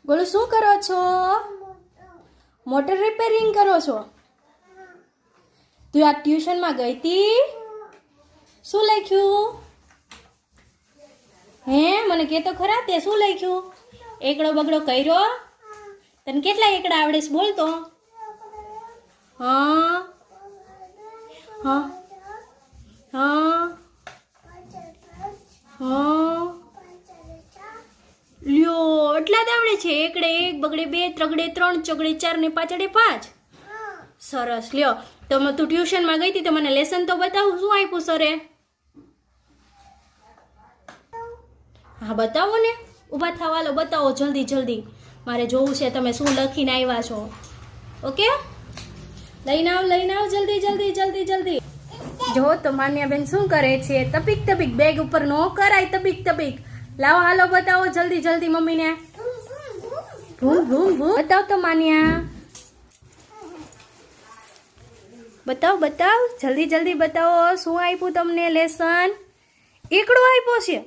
બોલો શું કરો છો? મોટર રિપેરિંગ કરો છો? તું આ ટ્યુશનમાં ગઈ હતી? શું લખ્યું? હે મને કે તો ખરા તે શું લખ્યું? એકડો બગડો કર્યો? તને કેટલા એકડા આવડે છે બોલ તો? હા હા હા હા લ્યો એટલા જ આવડે છે? એકડે એક, બગડે બે, ત્રગડે ત્રણ, ચોગડે ચાર ને પાછળે પાંચ. સરસ લ્યો. તો તું ટ્યુશનમાં ગઈ હતી તો મને લેસન તો બતાવું, શું આપ્યું સરે? હા બતાવો ને, ઊભા થાવ, હાલો બતાવો જલ્દી જલ્દી, મારે જોવું છે તમે શું લખીને આવ્યા છો. ઓકે, લઈને આવ જલ્દી જલ્દી જલ્દી જલ્દી. જો તો માન્યાબેન શું કરે છે? તપીક તપીક, બેગ ઉપર નો કરાય તપીક તપીક. લાવો હાલો બતાવો જલ્દી જલ્દી મમ્મીને. ભૂમ ભૂમ ભૂમ બતાવ તો માન્યા, બતાવ બતાવ જલ્દી જલ્દી બતાવો. શું આપ્યું તમને લેસન? એકડો આપ્યો છે?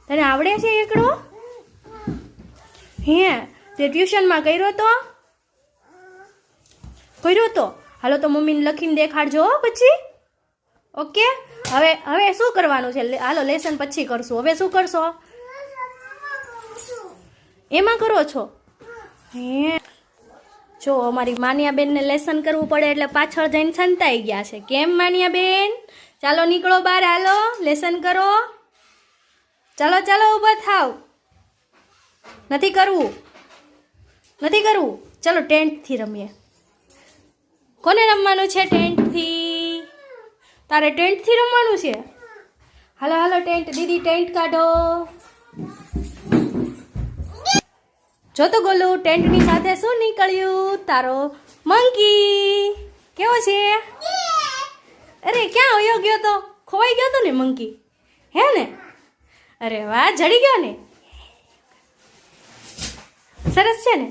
તને આવડે છે એકડો? હે તે ટ્યુશનમાં કર્યો તો? હાલો તો મમ્મીને લખીને દેખાડજો પછી. ઓકે, હવે શું કરવાનું છે? હાલો લેસન પછી કરશું. હવે શું કરશો? એમાં કરો છો? હે જો અમારી માન્યાબેનને લેસન કરવું પડે એટલે પાછળ જઈને સંતાઈ ગયા છે. કેમ માન્યાબેન? ચાલો નીકળો બહાર, હાલો લેસન કરો. ચાલો ચાલો ઊભા થાવ. નથી કરવું? ચાલો ટેન્ટથી રમીએ. કોને રમવાનું છે ટેન્ટથી? તારે ટેન્ટથી રમવાનું છે? હાલો હાલો ટેન્ટ, દીદી ટેન્ટ કાઢો. જો તો ગોલુ, ટેન્ટની સાથે શું નીકળ્યું? તારો મંકી. કેવો છે? અરે ક્યાં વયો ગયો તો? ખોવાઈ ગયો તો ને મંકી, હે ને? અરે વાહ, જડી ગયો ને? સરસ છે ને?